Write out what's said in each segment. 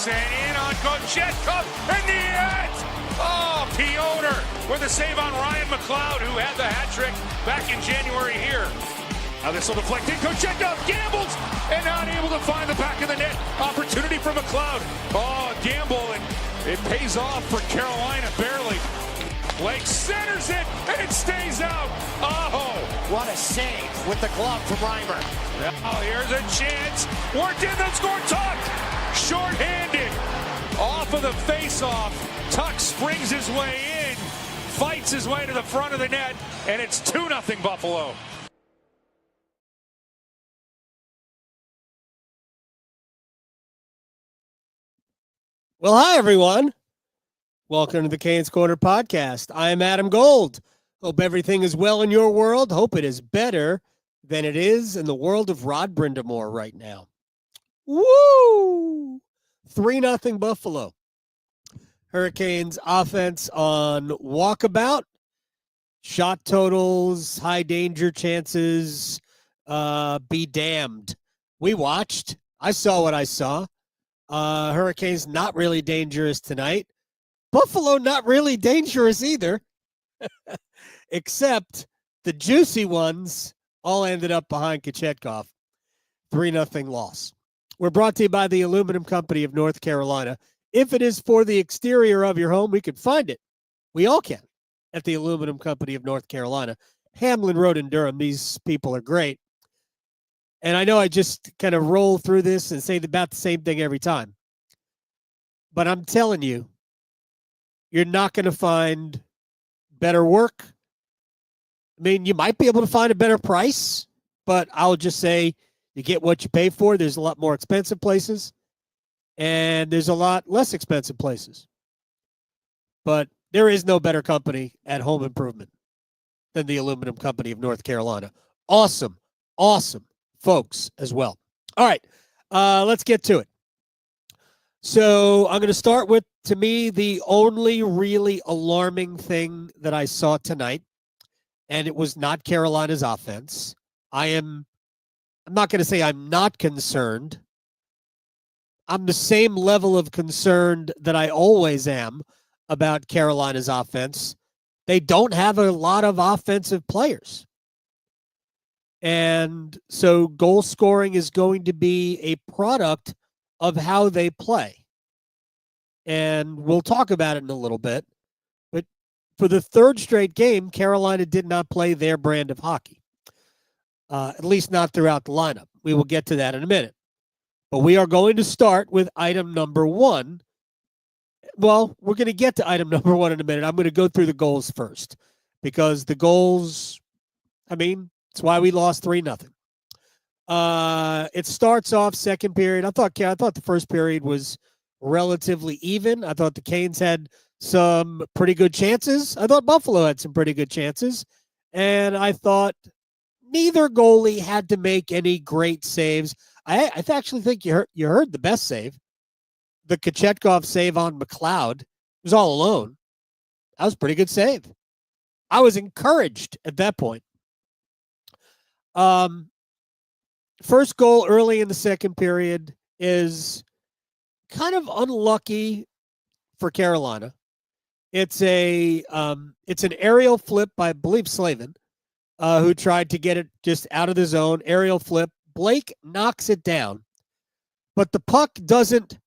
and in on Kochetkov, and the net! Oh, Pyotr with a save on Ryan McLeod, who had the hat trick back in January here. Now this will deflect in. Kochetkov gambles and not able to find the back of the net. Opportunity for McLeod. Oh, gamble, and it pays off for Carolina barely. Blake centers it, and it stays out. Oh, what a save with the glove from Reimer. Oh, here's a chance. Worked in, then scored. Tuck, short-handed. Off of the face-off. Tuck springs his way in, fights his way to the front of the net, and it's 2-0 Buffalo. Well, hi, everyone. Welcome to the Canes Corner podcast. I am Adam Gold. Hope everything is well in your world. Hope it is better than it is in the world of Rod Brindamore right now. Woo! 3-0 Buffalo. Hurricanes offense on walkabout. Shot totals, high danger chances, be damned. We watched. I saw what I saw. Hurricanes not really dangerous tonight. Buffalo not really dangerous either, except the juicy ones all ended up behind Kochetkov. 3-0 loss. We're brought to you by the Aluminum Company of North Carolina. If it is for the exterior of your home, we can find it. We all can at the Aluminum Company of North Carolina. Hamlin Road in Durham. These people are great. And I know I just kind of roll through this and say about the same thing every time. But I'm telling you, you're not going to find better work. I mean, you might be able to find a better price, but I'll just say you get what you pay for. There's a lot more expensive places, and there's a lot less expensive places. But there is no better company at home improvement than the Aluminum Company of North Carolina. Awesome, awesome folks as well. All right, let's get to it. So I'm going to start with, to me, the only really alarming thing that I saw tonight, and it was not Carolina's offense. I'm not going to say I'm not concerned. I'm the same level of concerned that I always am about Carolina's offense. They don't have a lot of offensive players. And so goal scoring is going to be a product of how they play. And we'll talk about it in a little bit. But for the third straight game, Carolina did not play their brand of hockey, at least not throughout the lineup. We will get to that in a minute. But we are going to start with item number one. Well, we're going to get to item number one in a minute. I'm going to go through the goals first because the goals, I mean, it's why we lost 3-0. It starts off second period. I thought the first period was relatively even. I thought the Canes had some pretty good chances. I thought Buffalo had some pretty good chances. And I thought neither goalie had to make any great saves. I actually think you heard the best save. The Kochetkov save on McLeod was all alone. That was a pretty good save. I was encouraged at that point. First goal early in the second period is kind of unlucky for Carolina. It's an aerial flip by, I believe, Slavin, who tried to get it just out of the zone. Aerial flip. Blake knocks it down, but the puck doesn't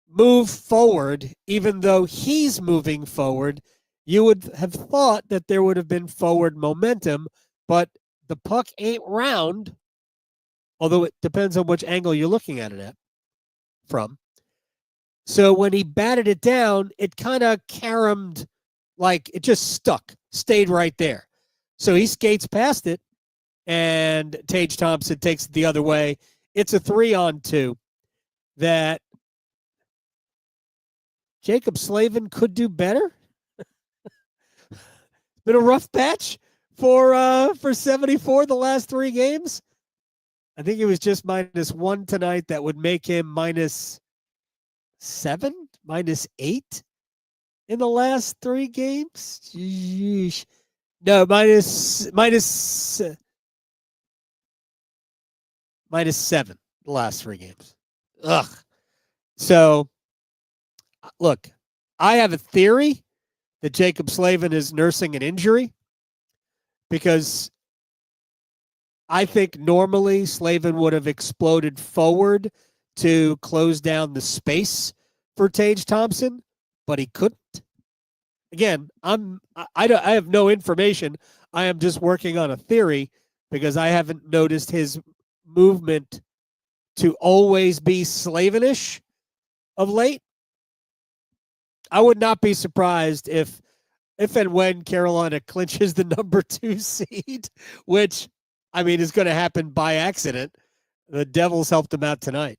move forward, even though he's moving forward. You would have thought that there would have been forward momentum, but the puck ain't round, although it depends on which angle you're looking at it from. So when he batted it down, it kind of caromed, like it just stuck, stayed right there. So he skates past it, and Tage Thompson takes it the other way. It's a 3-on-2 that Jaccob Slavin could do better. Been a rough patch for 74 the last 3 games. I think it was just -1 tonight that would make him -7, -8 in the last 3 games. Jeez. No, -7 the last 3 games. Ugh. So, look, I have a theory that Jaccob Slavin is nursing an injury because I think normally Slavin would have exploded forward to close down the space for Tage Thompson, but he couldn't. Again, I have no information. I am just working on a theory because I haven't noticed his movement to always be Slavinish of late. I would not be surprised if and when Carolina clinches the number 2 seed, which, I mean, is going to happen by accident. The Devils helped them out tonight.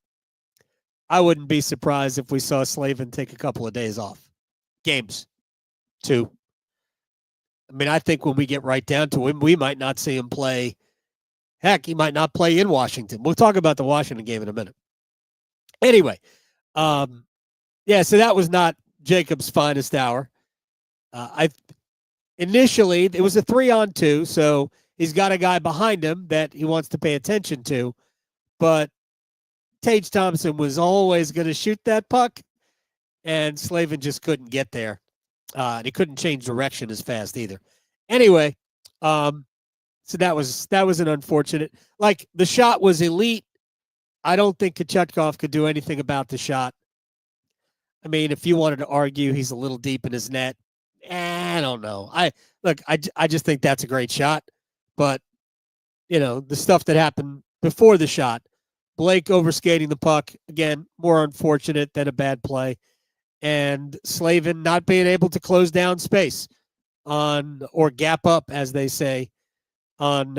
I wouldn't be surprised if we saw Slavin take a couple of days off. Games. 2. I mean, I think when we get right down to him, we might not see him play. Heck, he might not play in Washington. We'll talk about the Washington game in a minute. Anyway, yeah, so that was not Jacob's finest hour. Initially, it was a 3-on-2, so he's got a guy behind him that he wants to pay attention to. But Tage Thompson was always going to shoot that puck, and Slavin just couldn't get there. And he couldn't change direction as fast either. Anyway, so that was an unfortunate. Like, the shot was elite. I don't think Kochetkov could do anything about the shot. I mean, if you wanted to argue he's a little deep in his net, I don't know. I just think that's a great shot. But, you know, the stuff that happened before the shot, Blake overskating the puck, again, more unfortunate than a bad play. And Slavin not being able to close down space or gap up, as they say, on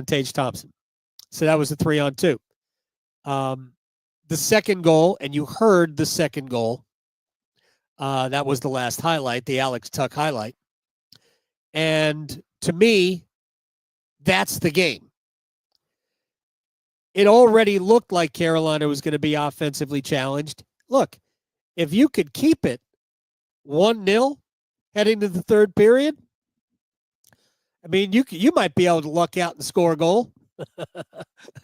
Tage Thompson. So that was a 3-on-2. The second goal, and you heard the second goal, that was the last highlight, the Alex Tuck highlight. And to me, that's the game. It already looked like Carolina was going to be offensively challenged. Look, if you could keep it 1-0 heading to the third period, I mean, you might be able to luck out and score a goal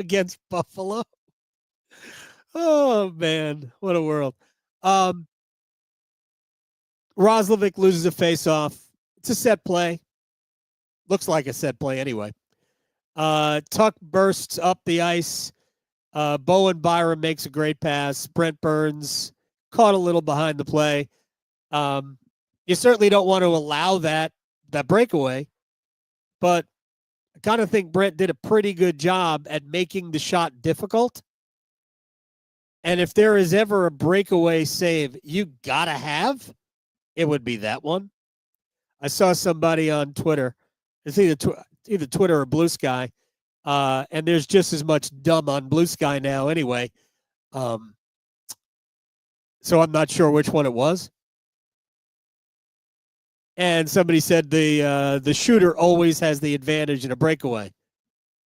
against Buffalo. Oh, man, what a world. Roslovic loses a face-off. It's a set play. Looks like a set play anyway. Tuck bursts up the ice. Bowen Byram makes a great pass. Brent Burns caught a little behind the play. You certainly don't want to allow that breakaway, but I kind of think Brent did a pretty good job at making the shot difficult. And if there is ever a breakaway save you got to have, it would be that one. I saw somebody on Twitter. It's either Twitter or Blue Sky. And there's just as much dumb on Blue Sky now anyway. So I'm not sure which one it was. And somebody said the shooter always has the advantage in a breakaway.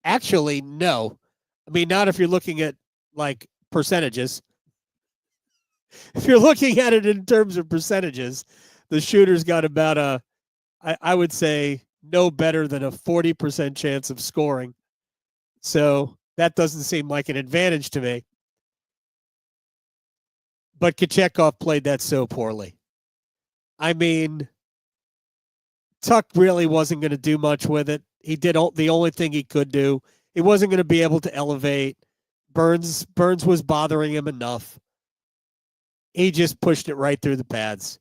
Actually, no. I mean, not if you're looking at, like, percentages. If you're looking at it in terms of percentages, the shooter's got about I would say, no better than a 40% chance of scoring. So that doesn't seem like an advantage to me. But Kochetkov played that so poorly. I mean, Tuck really wasn't going to do much with it. He did the only thing he could do. He wasn't going to be able to elevate. Burns was bothering him enough. He just pushed it right through the pads.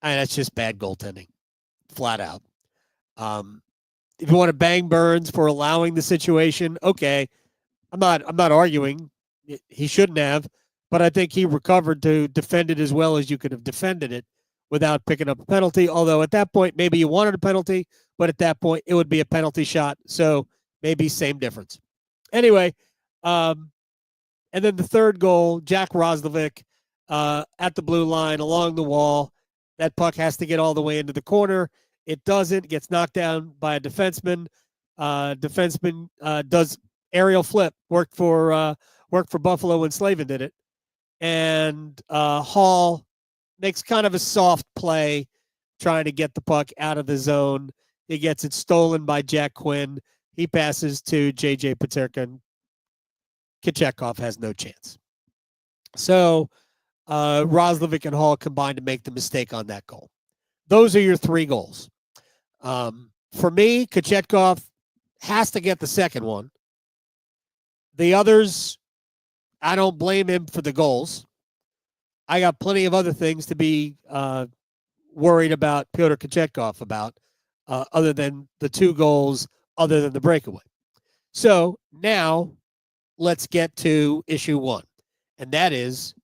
And that's just bad goaltending, flat out. If you want to bang Burns for allowing the situation, okay. I'm not arguing. He shouldn't have, but I think he recovered to defend it as well as you could have defended it without picking up a penalty. Although at that point, maybe you wanted a penalty, but at that point it would be a penalty shot. So maybe same difference. Anyway, and then the third goal, Jack Roslovic at the blue line along the wall. That puck has to get all the way into the corner. It doesn't. Gets knocked down by a defenseman. Defenseman does aerial flip. Worked for Buffalo when Slavin did it. And Hall makes kind of a soft play trying to get the puck out of the zone. He gets it stolen by Jack Quinn. He passes to J.J. Paterka. Kochetkov has no chance. So Roslovic and Hall combined to make the mistake on that goal. Those are your 3 goals. For me, Kochetkov has to get the second one. The others, I don't blame him for the goals. I got plenty of other things to be worried about Pyotr Kochetkov about, other than the 2 goals, other than the breakaway. So now let's get to issue 1, and that is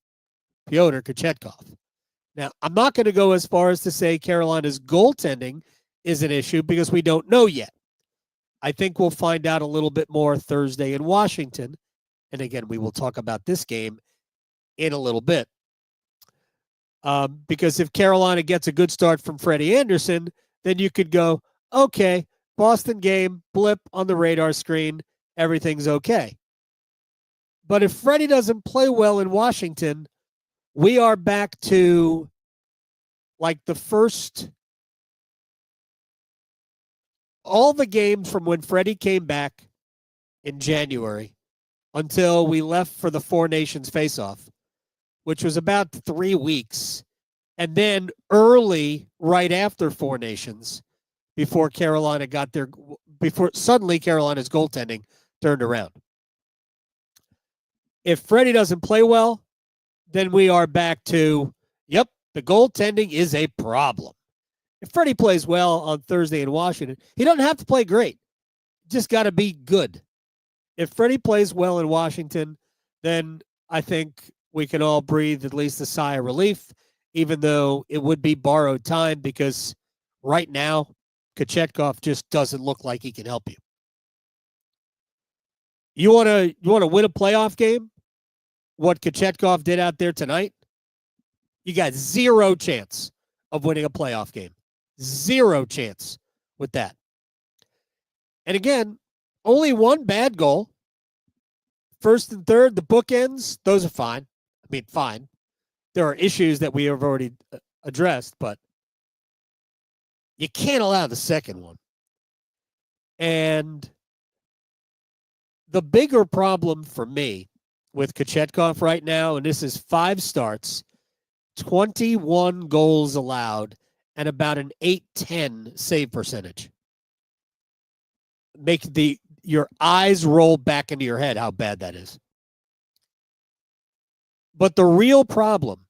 Pyotr Kochetkov. Now, I'm not going to go as far as to say Carolina's goaltending is an issue because we don't know yet. I think we'll find out a little bit more Thursday in Washington. And again, we will talk about this game in a little bit. Because if Carolina gets a good start from Freddie Anderson, then you could go, okay, Boston game, blip on the radar screen, everything's okay. But if Freddie doesn't play well in Washington, we are back to like the first, all the games from when Freddie came back in January until we left for the Four Nations face-off, which was about 3 weeks. And then early, right after Four Nations, before Carolina got their, before suddenly Carolina's goaltending turned around. If Freddie doesn't play well, then we are back to, yep, the goaltending is a problem. If Freddie plays well on Thursday in Washington, he doesn't have to play great. Just got to be good. If Freddie plays well in Washington, then I think we can all breathe at least a sigh of relief, even though it would be borrowed time because right now, Kochetkov just doesn't look like he can help you. You want to win a playoff game? What Kochetkov did out there tonight? You got 0 chance of winning a playoff game. 0 chance with that. And again, only 1 bad goal. First and third, the bookends, those are fine. I mean, fine. There are issues that we have already addressed, but you can't allow the second one. And the bigger problem for me with Kochetkov right now, and this is 5 starts, 21 goals allowed, and about an .810 save percentage. Make your eyes roll back into your head how bad that is. But the real problem,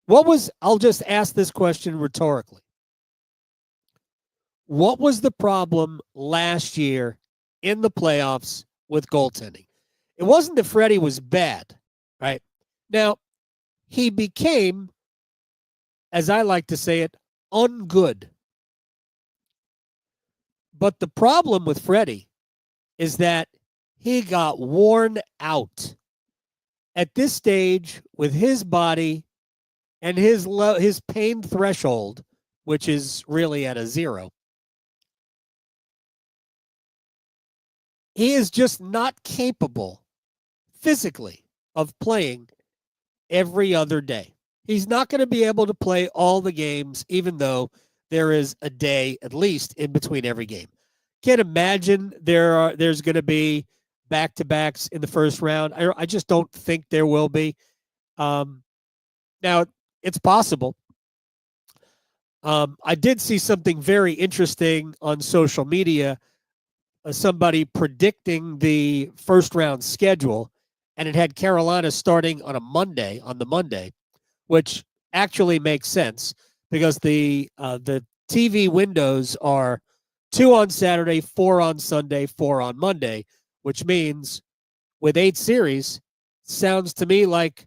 I'll just ask this question rhetorically. What was the problem last year in the playoffs with goaltending? It wasn't that Freddie was bad, right? Now, he became, as I like to say it, ungood. But the problem with Freddie is that he got worn out. At this stage, with his body and his pain threshold, which is really at a 0, he is just not capable physically of playing every other day. He's not going to be able to play all the games, even though there is a day at least in between every game. Can't imagine there's going to be back-to-backs in the first round. I just don't think there will be. Now, it's possible. I did see something very interesting on social media, somebody predicting the first round schedule, and it had Carolina starting on the Monday, which actually makes sense because the TV windows are 2 on Saturday, 4 on Sunday, 4 on Monday, which means with 8 series, sounds to me like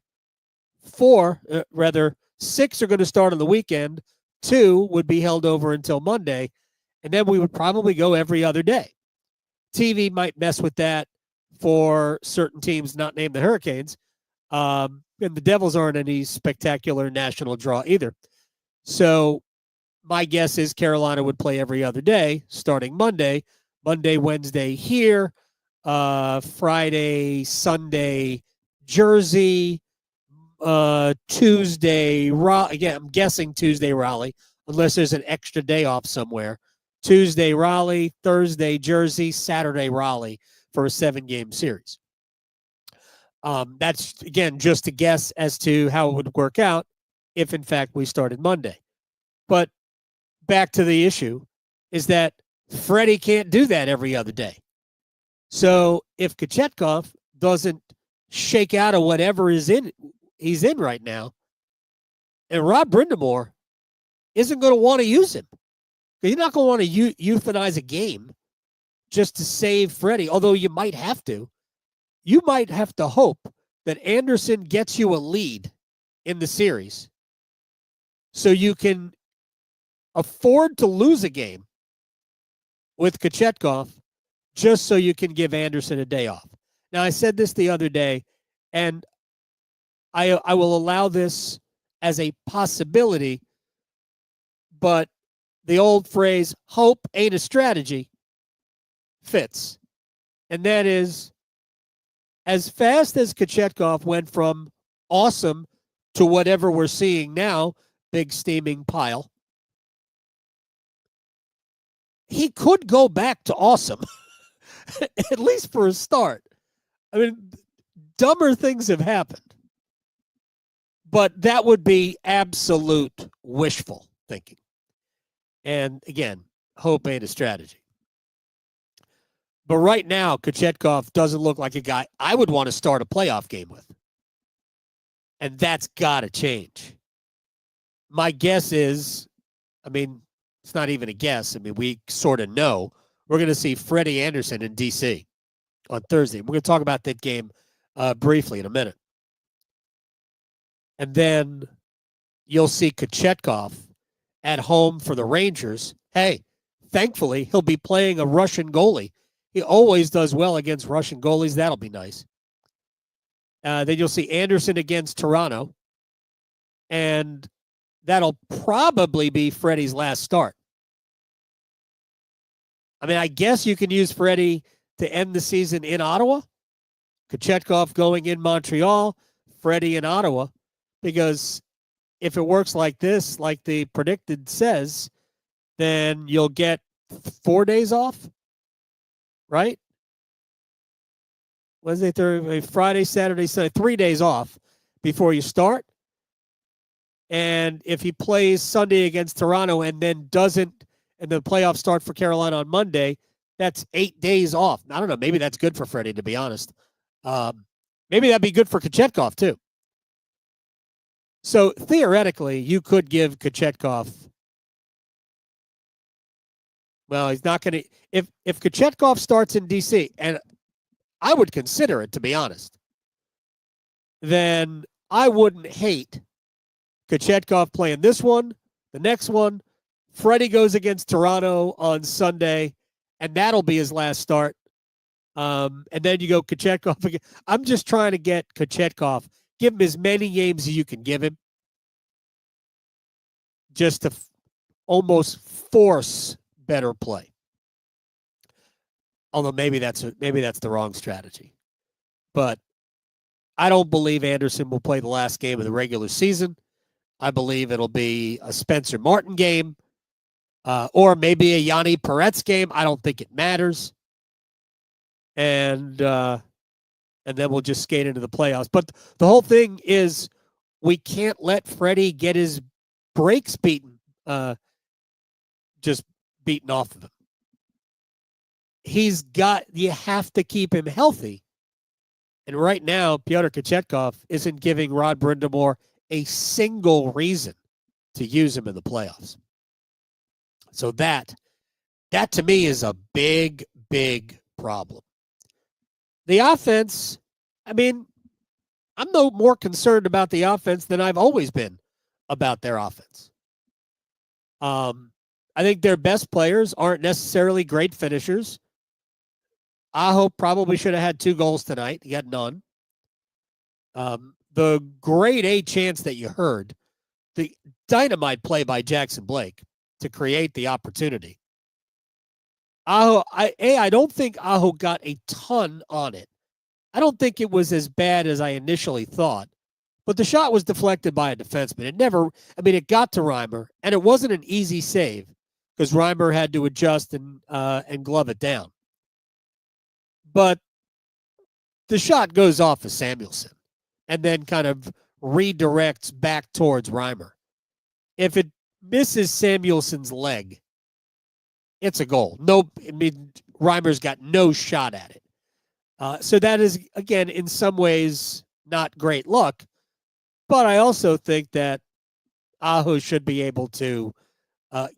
6 are going to start on the weekend, 2 would be held over until Monday, and then we would probably go every other day. TV might mess with that for certain teams not named the Hurricanes, and the Devils aren't any spectacular national draw either. So my guess is Carolina would play every other day, starting Monday, Wednesday here, Friday, Sunday, Jersey, Tuesday, again, I'm guessing Tuesday, Raleigh, unless there's an extra day off somewhere. Tuesday, Raleigh, Thursday, Jersey, Saturday, Raleigh for a 7-game series. That's, again, just a guess as to how it would work out if, in fact, we started Monday. But back to the issue is that Freddie can't do that every other day. So if Kochetkov doesn't shake out of whatever he's in right now, and Rob Brindamore isn't going to want to use him. You're not going to want to euthanize a game just to save Freddie, although you might have to. You might have to hope that Anderson gets you a lead in the series so you can afford to lose a game with Kochetkov just so you can give Anderson a day off. Now, I said this the other day, and I will allow this as a possibility, but the old phrase, hope ain't a strategy, fits. And that is, as fast as Kochetkov went from awesome to whatever we're seeing now, big steaming pile, he could go back to awesome, at least for a start. I mean, dumber things have happened, but that would be absolute wishful thinking. And again, hope ain't a strategy. But right now, Kochetkov doesn't look like a guy I would want to start a playoff game with. And that's got to change. My guess is, I mean, it's not even a guess. I mean, we sort of know we're going to see Freddie Anderson in D.C. on Thursday. We're going to talk about that game briefly in a minute. And then you'll see Kochetkov at home for the Rangers. Hey, thankfully, he'll be playing a Russian goalie. He always does well against Russian goalies. That'll be nice. Then you'll see Anderson against Toronto. And that'll probably be Freddie's last start. I mean, I guess you can use Freddie to end the season in Ottawa. Kochetkov going in Montreal, Freddie in Ottawa. Because if it works like this, like the predicted says, then you'll get 4 days off, right? Wednesday, Thursday, Friday, Saturday, Sunday, 3 days off before you start. And if he plays Sunday against Toronto and then doesn't, and the playoffs start for Carolina on Monday, that's 8 days off. I don't know. Maybe that's good for Freddie, to be honest. Maybe that'd be good for Kochetkov, too. So theoretically, you could give Kochetkov. Well, he's not going to. If Kochetkov starts in D.C., and I would consider it, to be honest, then I wouldn't hate Kochetkov playing this one, the next one. Freddie goes against Toronto on Sunday, and that'll be his last start. And then you go Kochetkov again. I'm just trying to get Kochetkov. Give him as many games as you can give him, just to almost force better play. Although maybe that's the wrong strategy. But I don't believe Anderson will play the last game of the regular season. I believe it'll be a Spencer Martin game, or maybe a Yanni Peretz game. I don't think it matters. And then we'll just skate into the playoffs. But the whole thing is we can't let Freddie get his brakes beaten, just beaten off of him. You have to keep him healthy. And right now, Pyotr Kochetkov isn't giving Rod Brindamore a single reason to use him in the playoffs. So that to me is a big, big problem. The offense, I mean, I'm no more concerned about the offense than I've always been about their offense. I think their best players aren't necessarily great finishers. Aho probably should have had 2 goals tonight. He got none. The grade A chance that you heard, the dynamite play by Jackson Blake to create the opportunity. Aho, I don't think Aho got a ton on it. I don't think it was as bad as I initially thought, but the shot was deflected by a defenseman. It got to Reimer, and it wasn't an easy save because Reimer had to adjust and glove it down. But the shot goes off of Samuelson and then kind of redirects back towards Reimer. If it misses Samuelson's leg, it's a goal. No, I mean, Reimer's got no shot at it. So that is, again, in some ways, not great luck. But I also think that Aho should be able to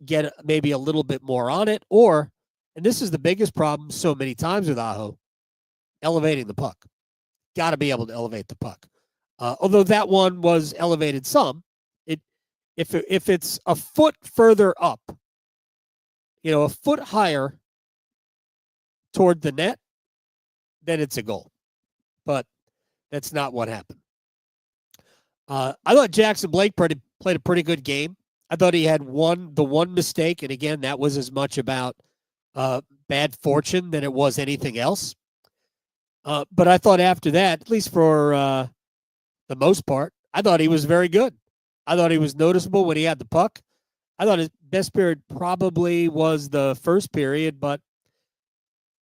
get maybe a little bit more on it. Or, and this is the biggest problem so many times with Aho, elevating the puck. Got to be able to elevate the puck. Although that one was elevated some, if it's a foot further up, a foot higher toward the net, then it's a goal. But that's not what happened. I thought Jackson Blake played a pretty good game. I thought he had the one mistake, and again, that was as much about bad fortune than it was anything else. But I thought after that, at least for the most part, I thought he was very good. I thought he was noticeable when he had the puck. I thought his best period probably was the first period, but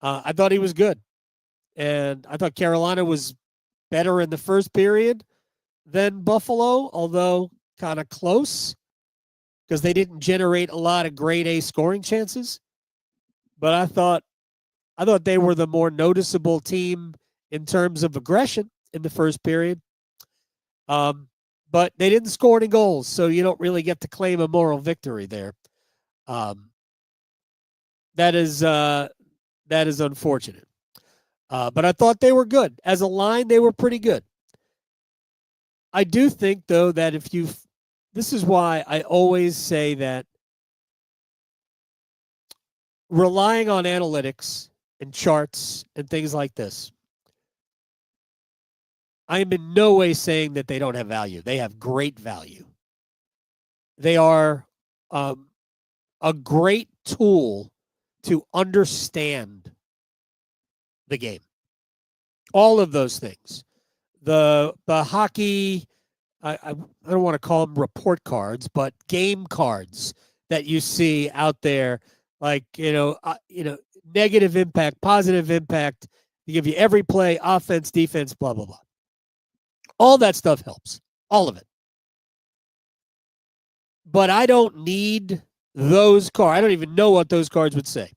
I thought he was good. And I thought Carolina was better in the first period than Buffalo, although kind of close because they didn't generate a lot of grade A scoring chances. But I thought they were the more noticeable team in terms of aggression in the first period. But they didn't score any goals, so you don't really get to claim a moral victory there. That is unfortunate. But I thought they were good. As a line, they were pretty good. I do think, though, that this is why I always say that relying on analytics and charts and things like this, I am in no way saying that they don't have value. They have great value. They are a great tool to understand the game. All of those things. The hockey, I don't want to call them report cards, but game cards that you see out there, like, negative impact, positive impact. They give you every play, offense, defense, blah, blah, blah. All that stuff helps. All of it. But I don't need those cards. I don't even know what those cards would say.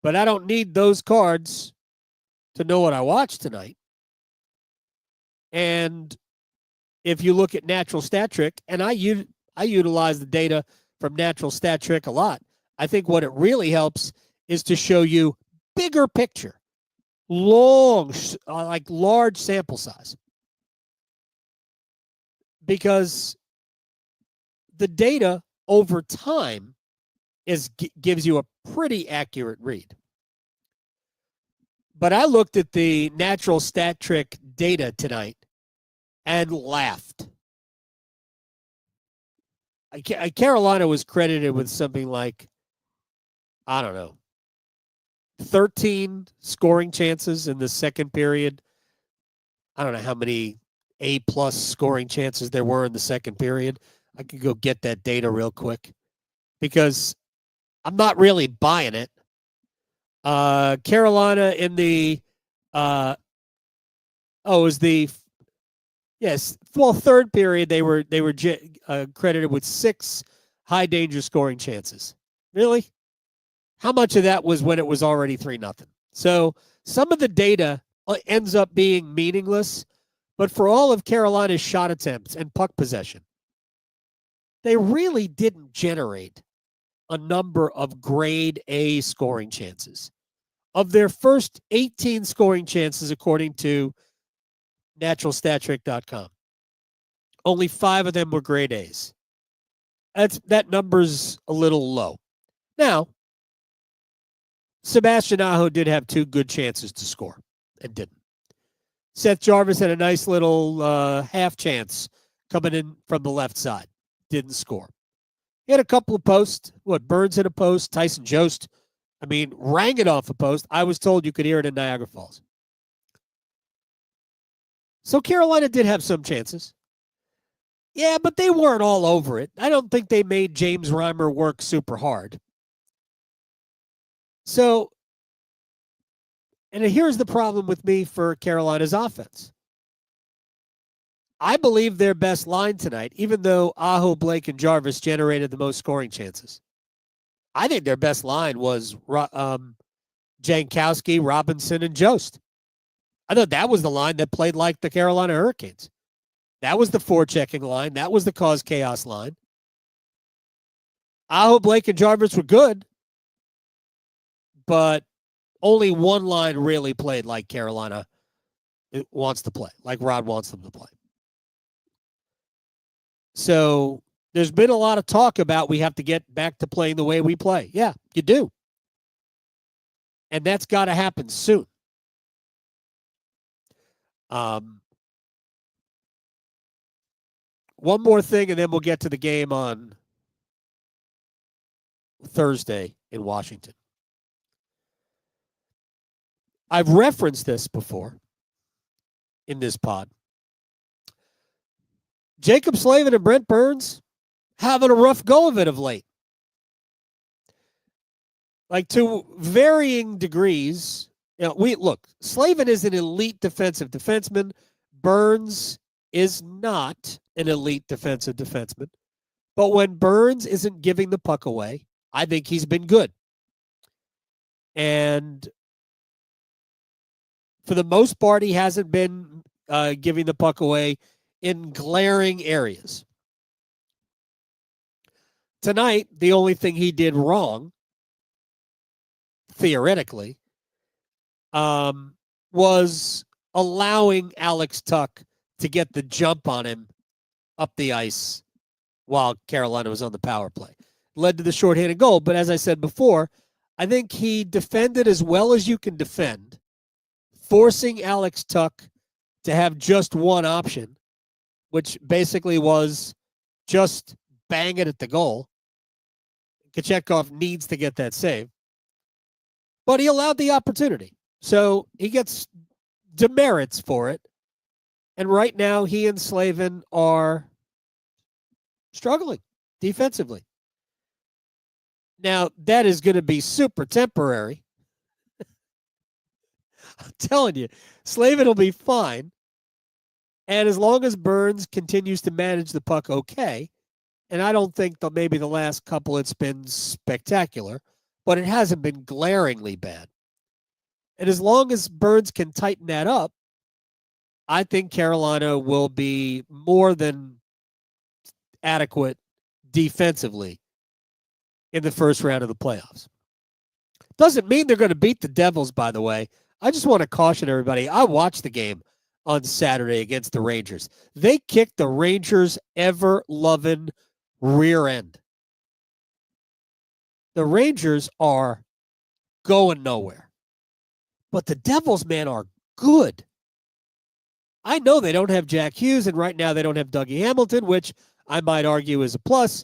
But I don't need those cards to know what I watched tonight. And if you look at Natural Stat Trick, and I utilize the data from Natural Stat Trick a lot, I think what it really helps is to show you bigger picture, large sample size. Because the data over time gives you a pretty accurate read. But I looked at the Natural Stat Trick data tonight and laughed. Carolina was credited with something like, 13 scoring chances in the second period. I don't know how many A+ scoring chances there were in the second period. I could go get that data real quick because I'm not really buying it. Carolina in the third period they were credited with 6 high danger scoring chances. Really? How much of that was when it was already 3-0? So some of the data ends up being meaningless, but for all of Carolina's shot attempts and puck possession, they really didn't generate a number of grade A scoring chances. Of their first 18 scoring chances, according to naturalstattrick.com, only 5 of them were grade A's. That number's a little low. Now, Sebastian Aho did have 2 good chances to score and didn't. Seth Jarvis had a nice little half chance coming in from the left side. Didn't score. He had a couple of posts. Burns hit a post. Tyson Jost, rang it off a post. I was told you could hear it in Niagara Falls. So Carolina did have some chances. Yeah, but they weren't all over it. I don't think they made James Reimer work super hard. So And here's the problem with me for Carolina's offense. I believe their best line tonight, even though Aho, Blake, and Jarvis generated the most scoring chances. I think their best line was Jankowski, Robinson, and Jost. I thought that was the line that played like the Carolina Hurricanes. That was the forechecking line. That was the cause chaos line. Aho, Blake, and Jarvis were good, but only one line really played like Carolina wants to play, like Rod wants them to play. So there's been a lot of talk about we have to get back to playing the way we play. Yeah, you do. And that's got to happen soon. One more thing, and then we'll get to the game on Thursday in Washington. I've referenced this before in this pod. Jaccob, Slavin, and Brent Burns having a rough go of it of late. Like, to varying degrees. Slavin is an elite defensive defenseman. Burns is not an elite defensive defenseman. But when Burns isn't giving the puck away, I think he's been good. And for the most part, he hasn't been giving the puck away in glaring areas. Tonight, the only thing he did wrong, theoretically, was allowing Alex Tuch to get the jump on him up the ice while Carolina was on the power play. Led to the shorthanded goal, but as I said before, I think he defended as well as you can defend, forcing Alex Tuch to have just one option, which basically was just bang it at the goal. Kochetkov needs to get that save. But he allowed the opportunity. So he gets demerits for it. And right now, he and Slavin are struggling defensively. Now, that is going to be super temporary. I'm telling you, Slavin will be fine. And as long as Burns continues to manage the puck okay, and I don't think that maybe the last couple it's been spectacular, but it hasn't been glaringly bad. And as long as Burns can tighten that up, I think Carolina will be more than adequate defensively in the first round of the playoffs. Doesn't mean they're going to beat the Devils, by the way. I just want to caution everybody. I watched the game on Saturday against the Rangers. They kicked the Rangers' ever-loving rear end. The Rangers are going nowhere. But the Devils, man, are good. I know they don't have Jack Hughes, and right now they don't have Dougie Hamilton, which I might argue is a plus.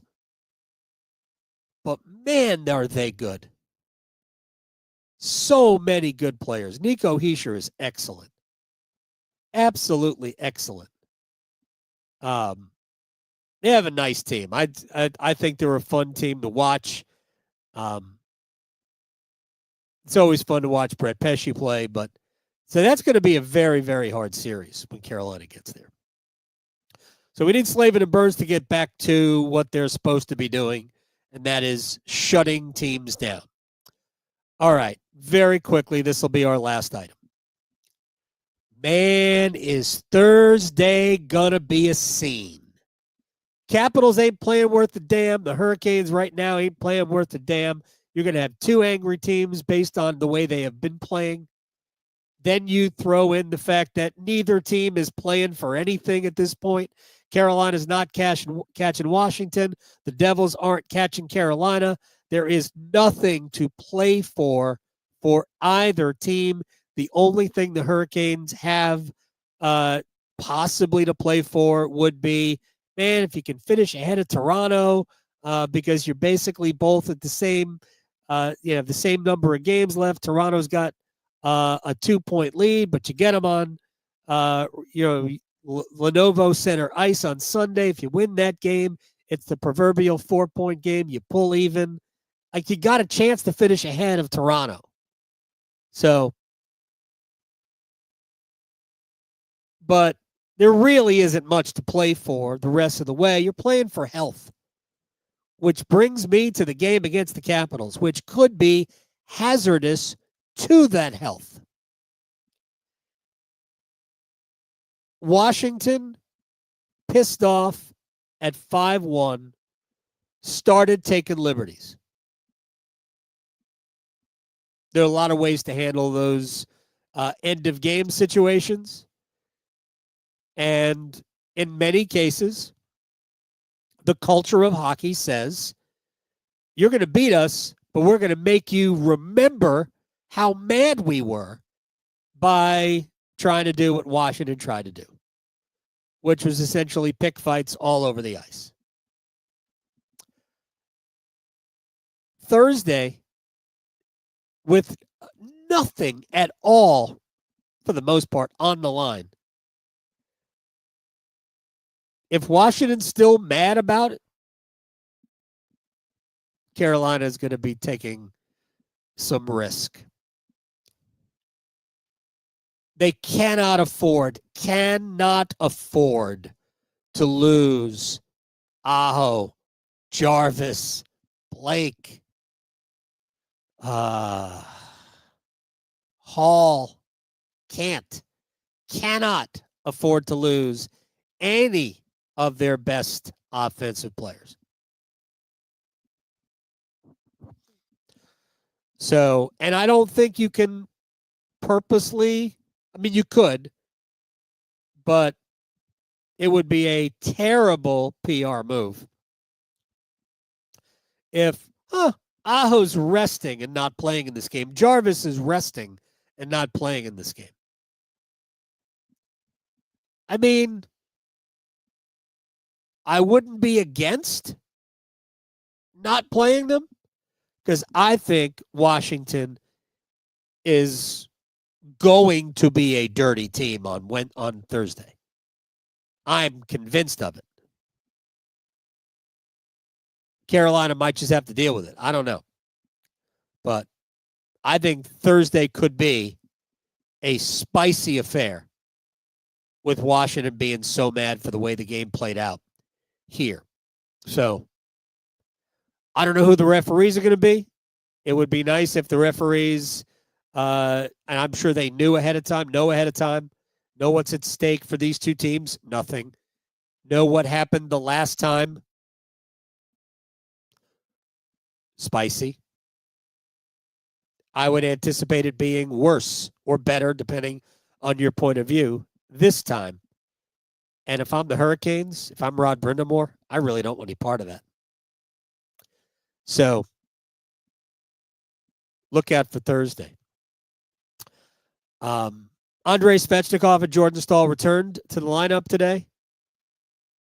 But, man, are they good. So many good players. Nico Hischier is excellent. Absolutely excellent. They have a nice team. I think they're a fun team to watch. It's always fun to watch Brett Pesce play, but so that's going to be a very, very hard series when Carolina gets there. So we need Slavin and Burns to get back to what they're supposed to be doing, and that is shutting teams down. All right, very quickly, this will be our last item. Man, is Thursday going to be a scene. Capitals ain't playing worth a damn. The Hurricanes right now ain't playing worth a damn. You're going to have two angry teams based on the way they have been playing. Then you throw in the fact that neither team is playing for anything at this point. Carolina's not catching Washington. The Devils aren't catching Carolina. There is nothing to play for either team. The only thing the Hurricanes have possibly to play for would be, man, if you can finish ahead of Toronto, because you're basically both at the same, the same number of games left. Toronto's got a 2-point lead, but you get them on, Lenovo Center ice on Sunday. If you win that game, it's the proverbial 4-point game. You pull even. Like, you got a chance to finish ahead of Toronto. So But there really isn't much to play for the rest of the way. You're playing for health, which brings me to the game against the Capitals, which could be hazardous to that health. Washington, pissed off at 5-1, started taking liberties. There are a lot of ways to handle those end-of-game situations. And in many cases, the culture of hockey says, you're going to beat us, but we're going to make you remember how mad we were by trying to do what Washington tried to do, which was essentially pick fights all over the ice. Thursday, with nothing at all, for the most part, on the line. If Washington's still mad about it, Carolina is going to be taking some risk. They cannot afford to lose Aho, Jarvis, Blake, Hall. Cannot afford to lose any of their best offensive players. So, and I don't think you can purposely, I mean, you could, but it would be a terrible PR move if Aho's resting and not playing in this game. Jarvis is resting and not playing in this game. I mean, I wouldn't be against not playing them because I think Washington is going to be a dirty team on Thursday. I'm convinced of it. Carolina might just have to deal with it. I don't know. But I think Thursday could be a spicy affair with Washington being so mad for the way the game played out here. So I don't know who the referees are going to be. It would be nice if the referees, and I'm sure they know ahead of time, know what's at stake for these two teams. Nothing. Know what happened the last time. Spicy. I would anticipate it being worse or better, depending on your point of view, this time. And if I'm the Hurricanes, if I'm Rod Brindamore, I really don't want any part of that. So, look out for Thursday. Andrei Svechnikov and Jordan Staal returned to the lineup today.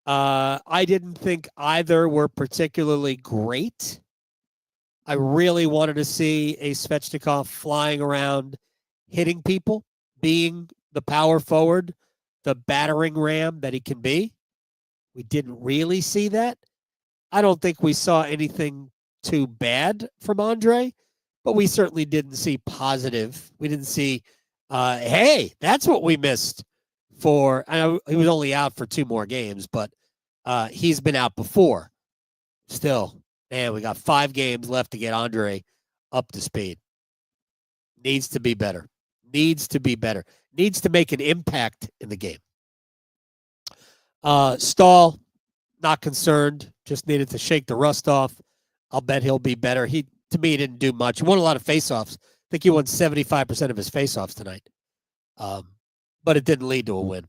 I didn't think either were particularly great. I really wanted to see a Svechnikov flying around, hitting people, being the power forward, the battering ram that he can be. We didn't really see that. I don't think we saw anything too bad from Andrei, but we certainly didn't see positive. We didn't see, hey, that's what we missed for. I know he was only out for 2 more games, but he's been out before. Still, man, we got 5 games left to get Andrei up to speed. Needs to be better. Needs to make an impact in the game. Staal, not concerned. Just needed to shake the rust off. I'll bet he'll be better. To me, he didn't do much. He won a lot of faceoffs. I think he won 75% of his faceoffs tonight. But it didn't lead to a win.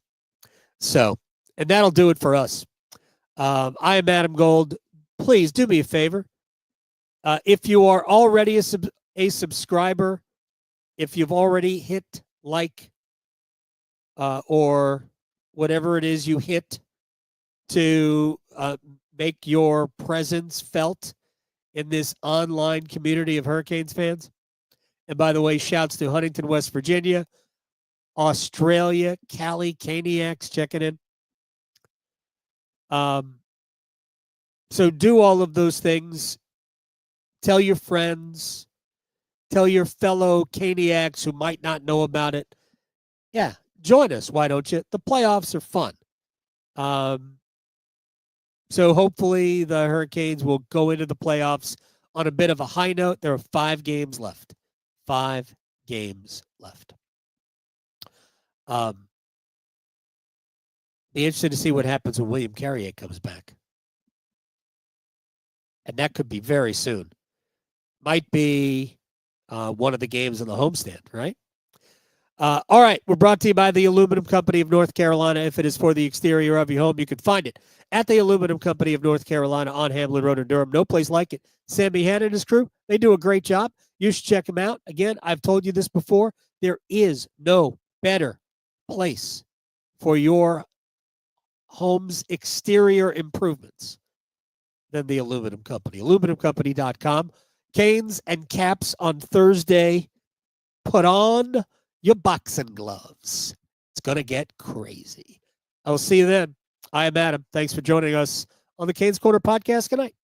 So, and that'll do it for us. I am Adam Gold. Please do me a favor. If you are already a subscriber, if you've already hit like or whatever it is you hit to make your presence felt in this online community of Hurricanes fans. And by the way, shouts to Huntington, West Virginia, Australia, Cali, Caniacs checking in. So do all of those things. Tell your friends. Tell your fellow Caniacs who might not know about it. Yeah, join us. Why don't you? The playoffs are fun. So hopefully the Hurricanes will go into the playoffs on a bit of a high note. There are 5 games left. 5 games left. Be interested to see what happens when William Carrier comes back. And that could be very soon. Might be one of the games in the homestand, right? All right, we're brought to you by the Aluminum Company of North Carolina. If it is for the exterior of your home, you can find it at the Aluminum Company of North Carolina on Hamlin Road in Durham. No place like it. Sammy Hanna and his crew, they do a great job. You should check them out. Again, I've told you this before. There is no better place for your home's exterior improvements than the Aluminum Company. AluminumCompany.com. Canes and Caps on Thursday. Put on your boxing gloves. It's going to get crazy. I will see you then. I am Adam. Thanks for joining us on the Canes Corner podcast. Good night.